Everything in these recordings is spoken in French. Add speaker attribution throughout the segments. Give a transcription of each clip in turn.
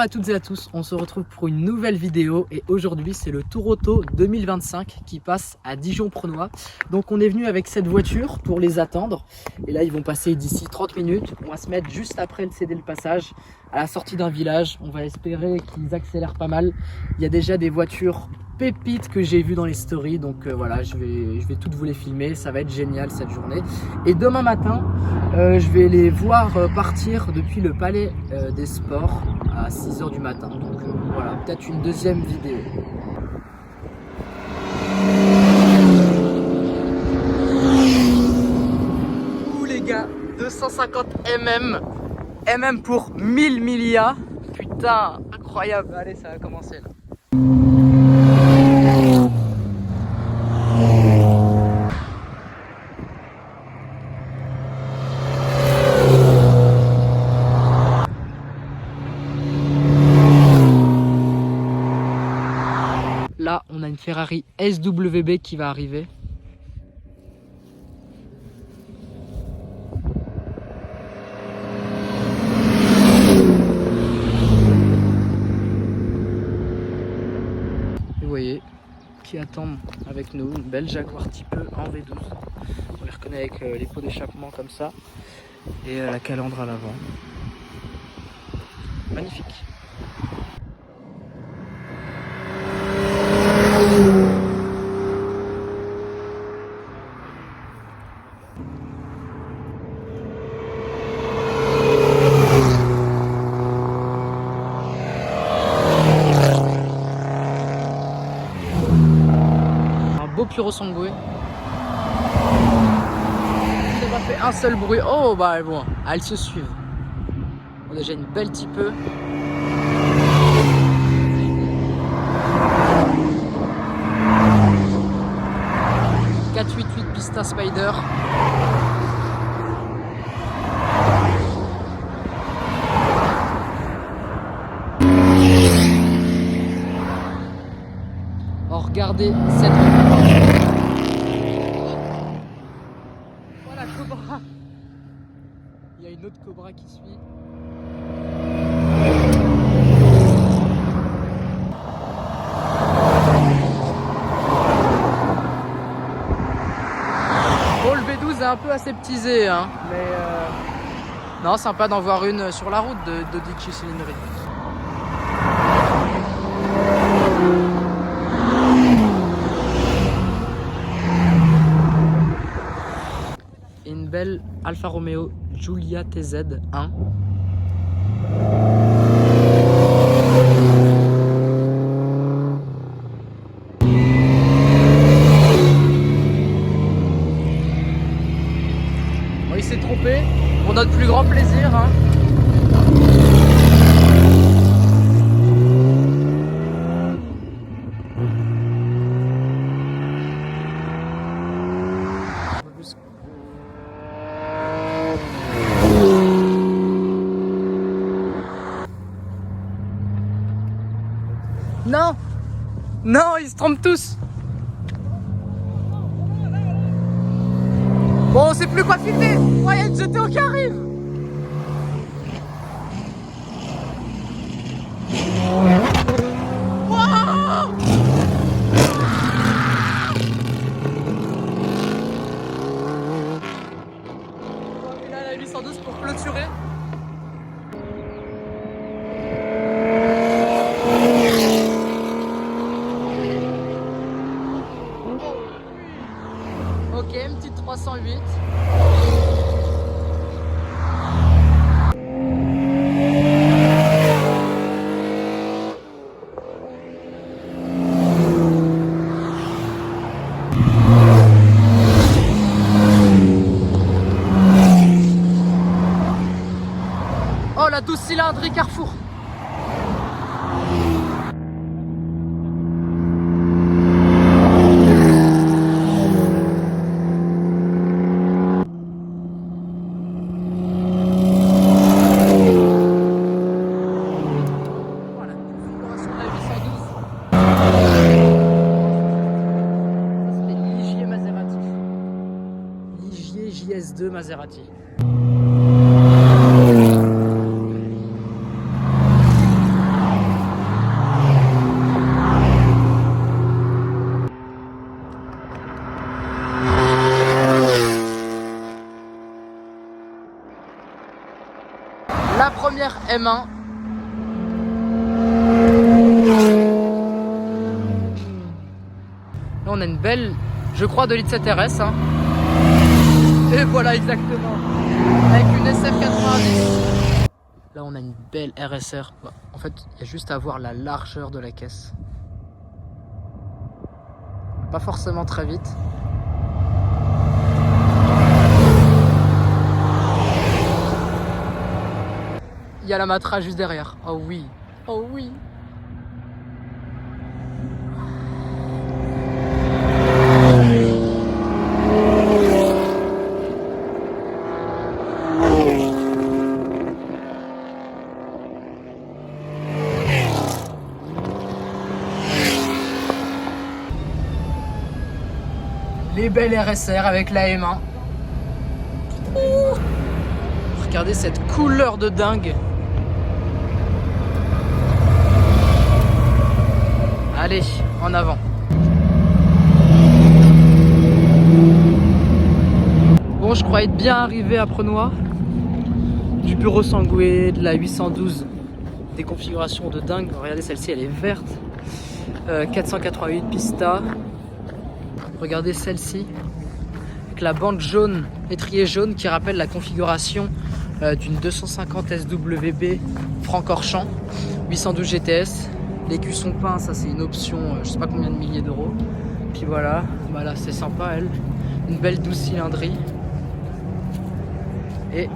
Speaker 1: à toutes et à tous, on se retrouve pour une nouvelle vidéo et aujourd'hui c'est le Tour Auto 2025 qui passe à Dijon-Prenois. Donc on est venu avec cette voiture pour les attendre et là ils vont passer d'ici 30 minutes. On va se mettre juste après le céder le passage à la sortie d'un village. On va espérer qu'ils accélèrent pas mal. Il y a déjà des voitures pépites que j'ai vues dans les stories, donc voilà, je vais toutes vous les filmer. Ça va être génial cette journée. Et demain matin je vais les voir partir depuis le Palais des Sports à 6 h du matin. Donc voilà, peut-être une deuxième vidéo. Ouh les gars, 250 mm pour 1000 millias. Putain, incroyable. Allez, ça va commencer là. Là, on a une Ferrari SWB qui va arriver. Et vous voyez, qui attendent avec nous, une belle Jaguar Type E en V12. On les reconnaît avec les pots d'échappement comme ça et la calandre à l'avant. Magnifique. Beau Puro Sangue. Ça n'a pas fait un seul bruit. Oh bah bon, elles se suivent. On a déjà une belle Type E. « 488 Pista Spider. Oh, regardez cette... Voilà Cobra. Il y a une autre Cobra qui suit. Bon, le V12 est un peu aseptisé, hein, mais non, sympa d'en voir une sur la route de 10 cylindrées. Une belle Alfa Romeo Giulia TZ1. Bon, il s'est trompé pour notre plus grand plaisir, hein. Non! Non, ils se trompent tous! Bon, on sait plus quoi filmer! Oh, il y a une GTO qui arrive! Wow! Et là, la 812 pour clôturer. Ok, une petite 308. Oh, la 12 cylindrée Carrefour. JS2 Maserati. première M1. Là on a une belle, je crois, 2 litres 7 RS. Hein. Et voilà exactement. Avec une SF90. Là on a une belle RSR. En fait il y a juste à voir la largeur de la caisse. Pas forcément très vite. Il y a la Matra juste derrière. Oh oui. Oh oui. Les belles RSR avec la M1. Regardez cette couleur de dingue. Allez, en avant. Bon, je crois être bien arrivé à Prenois. Du Puro Sangue, de la 812. Des configurations de dingue. Regardez, celle-ci, elle est verte. 488 Pista. Regardez celle-ci. Avec la bande jaune, étrier jaune, qui rappelle la configuration d'une 250 SWB Francorchamps. 812 GTS. Les cuissons peints, ça c'est une option, je sais pas combien de milliers d'euros. Puis voilà, bah là c'est sympa elle. Une belle 12 cylindries. Et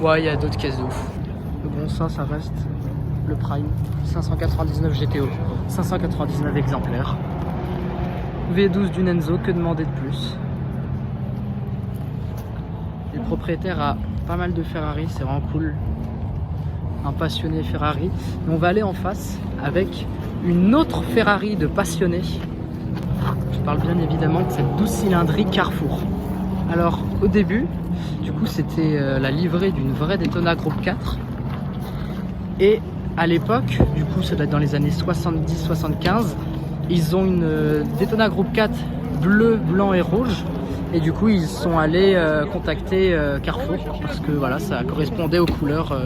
Speaker 1: ouais, il y a d'autres caisses de ouf. Mais bon, ça reste le Prime. 599 GTO, 599 exemplaires. V12 du Nenzo, que demander de plus? Le propriétaire a pas mal de Ferrari, c'est vraiment cool. Un passionné Ferrari. Mais on va aller en face avec une autre Ferrari de passionné. Je parle bien évidemment de cette 12 cylindries Carrefour. Alors au début, du coup c'était la livrée d'une vraie Daytona Group 4. Et à l'époque, du coup ça doit être dans les années 70-75, ils ont une Daytona Group 4 bleu, blanc et rouge. Et du coup ils sont allés contacter Carrefour parce que voilà, ça correspondait aux couleurs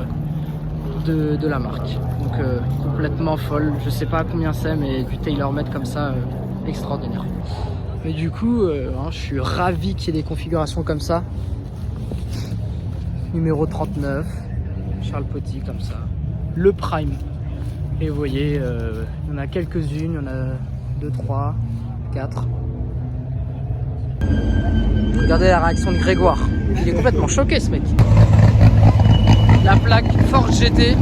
Speaker 1: de la marque. Donc complètement folle, je sais pas combien c'est, mais du tailor-made comme ça, extraordinaire. Mais du coup hein, je suis ravi qu'il y ait des configurations comme ça. Numéro 39, Charles Potty comme ça, le Prime. Et vous voyez, il y en a quelques-unes, il y en a 2, 3, 4. Regardez la réaction de Grégoire, il est complètement choqué ce mec. La plaque Ford GT.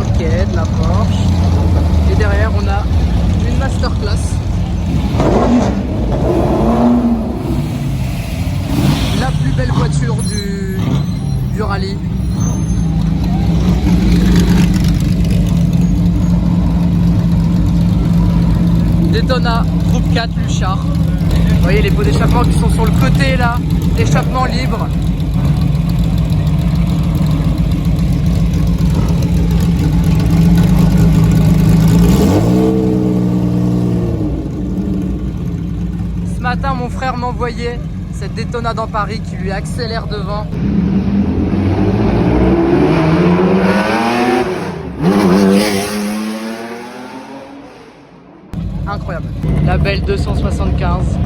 Speaker 1: Ok, de la Porsche. Et derrière on a une Masterclass. La plus belle voiture du rallye. Daytona Group 4 Luchard. Vous voyez les pots d'échappement qui sont sur le côté là, échappement libre. Ce matin mon frère m'envoyait cette Daytona dans Paris qui lui accélère devant. Incroyable. La belle 275.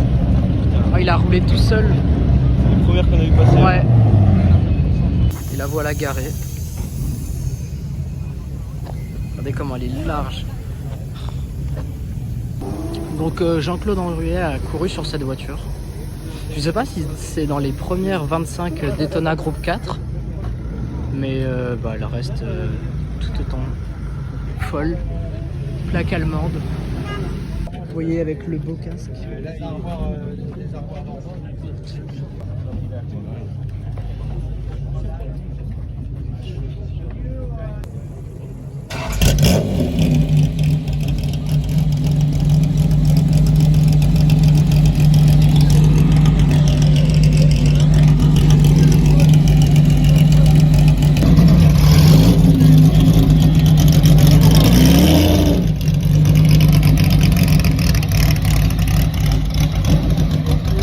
Speaker 1: Oh, il a roulé tout seul.
Speaker 2: C'est la première qu'on a vu passer.
Speaker 1: Ouais. Et la voilà garée. Regardez comment elle est large. Donc Jean-Claude Henruet a couru sur cette voiture. Je sais pas si c'est dans les premières 25 Daytona Group 4. Mais bah, elle reste tout autant folle. Plaque allemande. Vous voyez avec le beau casque.
Speaker 2: Là, il va y avoir des armoires d'enfants.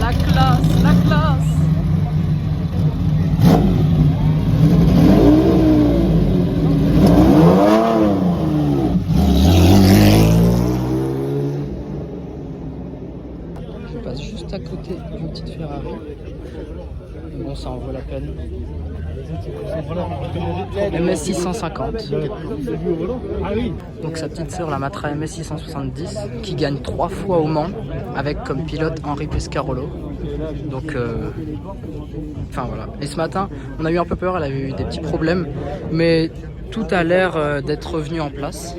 Speaker 1: La classe. MS650. Donc sa petite sœur, la Matra MS670, qui gagne 3 fois au Mans, avec comme pilote Henri Pescarolo. Donc, enfin voilà. Et ce matin, on a eu un peu peur, elle avait eu des petits problèmes, mais tout a l'air d'être revenu en place.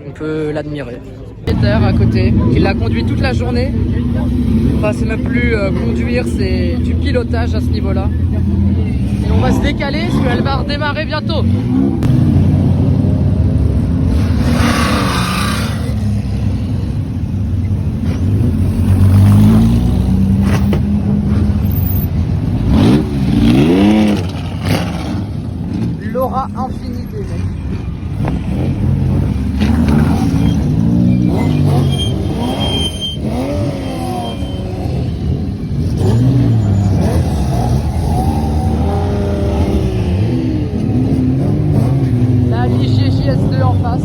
Speaker 1: On peut l'admirer. Peter à côté, qui l'a conduit toute la journée. Enfin, c'est même plus conduire, c'est du pilotage à ce niveau-là. Et on va se décaler parce qu'elle va redémarrer bientôt. L'aura infinie des mecs. La JS2 en face.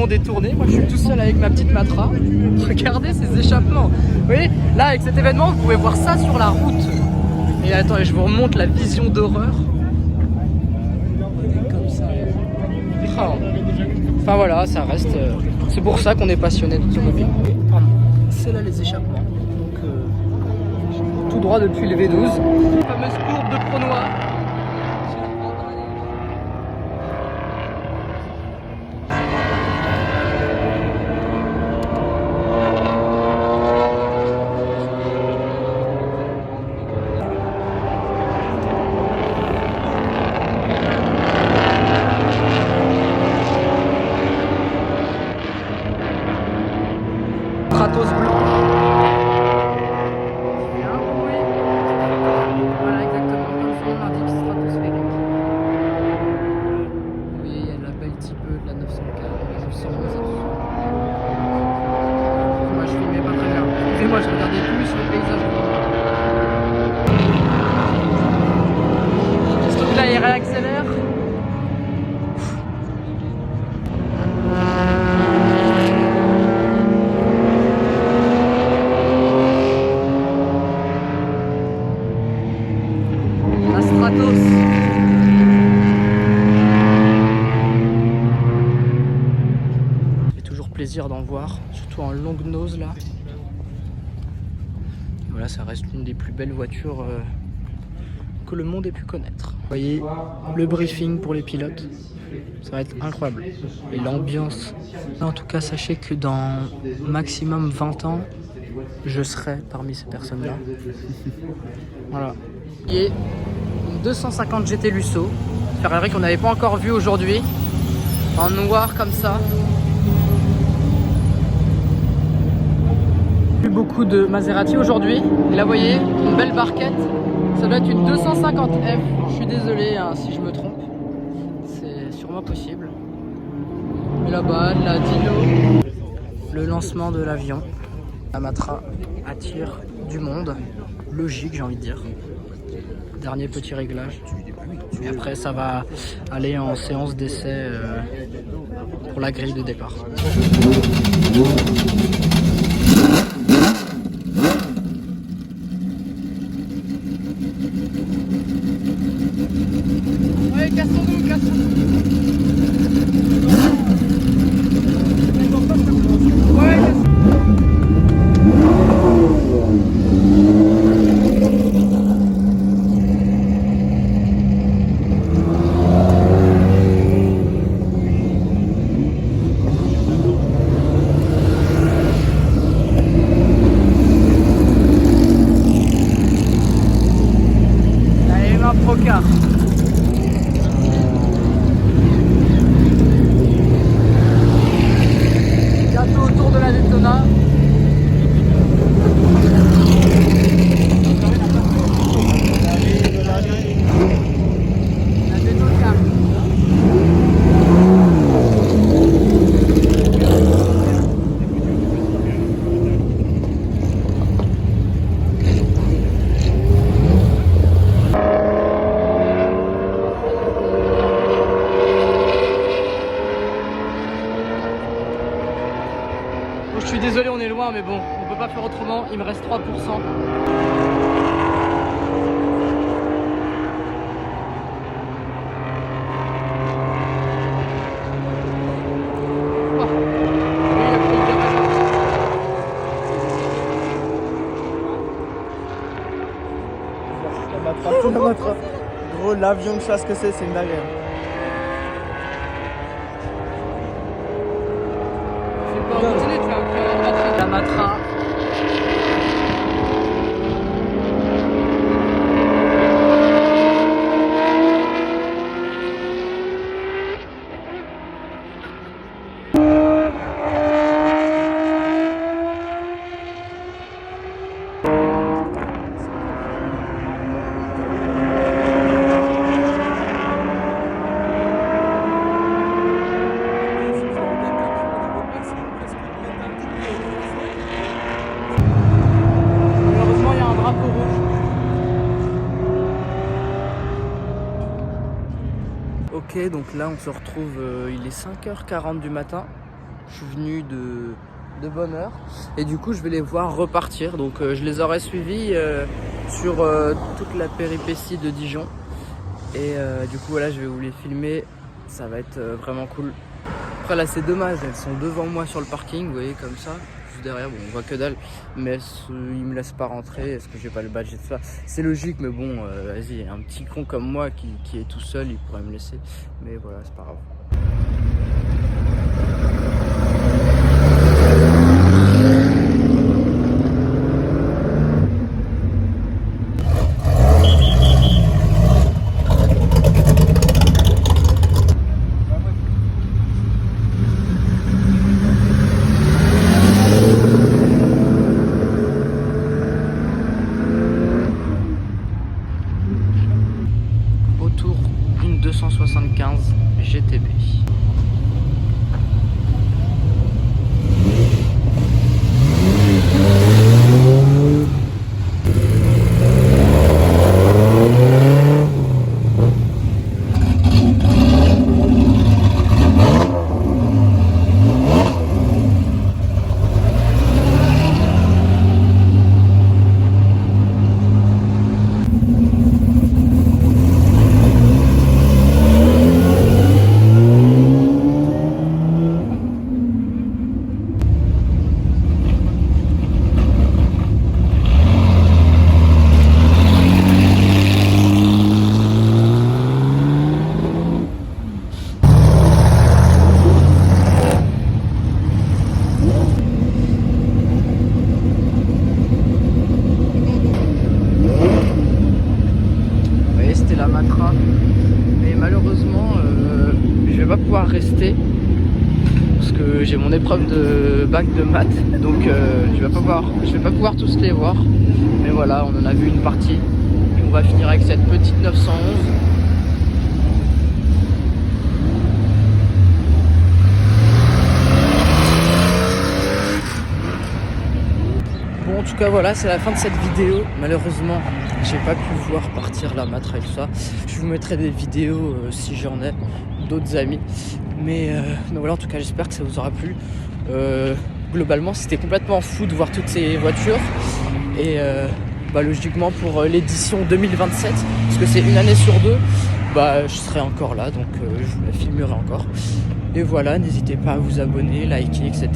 Speaker 1: Détourné, moi je suis tout seul avec ma petite Matra. Regardez ces échappements. Vous voyez, là avec cet événement, vous pouvez voir ça sur la route. Et attendez, je vous remonte la vision d'horreur. Comme ça. Oh. Enfin voilà, ça reste. C'est pour ça qu'on est passionné d'automobile. C'est là les échappements. Donc, tout droit depuis le V12. Fameuse courbe de Pronois. Stratos bleu. Voilà exactement comme son nom l'indique, stratosphérique. Vous voyez, il y a la belle petit peu de la 904, la 911 et tout ça. Moi je filmais pas très bien. Et moi je regardais plus le paysage. Surtout que là il réaccélère. C'est toujours plaisir d'en voir, surtout en longue nose là. Et voilà, ça reste l'une des plus belles voitures que le monde ait pu connaître. Vous voyez le briefing pour les pilotes, ça va être incroyable. Et l'ambiance. En tout cas, sachez que dans maximum 20 ans, je serai parmi ces personnes-là. Voilà. Et une 250 GT Lusso, Ferrari qu'on n'avait pas encore vu aujourd'hui, en noir comme ça. Plus beaucoup de Maserati aujourd'hui. Et là, vous voyez, une belle barquette. Ça doit être une 250F. Je suis désolé hein, si je me trompe. C'est sûrement possible. Et là-bas, la Dino. Le lancement de l'avion. La Matra attire du monde. Logique, j'ai envie de dire. Dernier petit réglage. Et après, ça va aller en séance d'essai pour la grille de départ. Ouais, cassons-nous, cassons-nous. Ouais, mais bon, on peut pas faire autrement, il me reste 3%.
Speaker 2: Gros, l'avion de chasse que c'est une dinguerie.
Speaker 1: C'est pas continuer, tu vas la matra. Malheureusement, il y a un drapeau rouge. Ok, donc là on se retrouve, il est 5h40 du matin. Je suis venu de bonne heure et du coup je vais les voir repartir. Donc je les aurai suivis sur toute la péripétie de Dijon. Et du coup voilà, je vais vous les filmer, ça va être vraiment cool. Après là c'est dommage, elles sont devant moi sur le parking, vous voyez comme ça. Juste derrière, bon on voit que dalle, mais ils me laissent pas rentrer, est-ce que j'ai pas le badge et tout ça. C'est logique, mais bon, vas-y, un petit con comme moi qui est tout seul, il pourrait me laisser. Mais voilà, c'est pas grave. Autour d'une 275 GTB. La matra, mais malheureusement je vais pas pouvoir rester parce que j'ai mon épreuve de bac de maths, donc je vais pas pouvoir tous les voir, mais voilà, on en a vu une partie et on va finir avec cette petite 911. Bon, en tout cas voilà, c'est la fin de cette vidéo. Malheureusement j'ai pas pu voir partir la matra et tout ça. Je vous mettrai des vidéos si j'en ai, d'autres amis. Mais voilà, en tout cas j'espère que ça vous aura plu. Globalement c'était complètement fou de voir toutes ces voitures. Et logiquement pour l'édition 2027, parce que c'est une année sur deux, je serai encore là, donc je vous la filmerai encore. Et voilà, n'hésitez pas à vous abonner, liker, etc.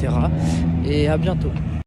Speaker 1: Et à bientôt.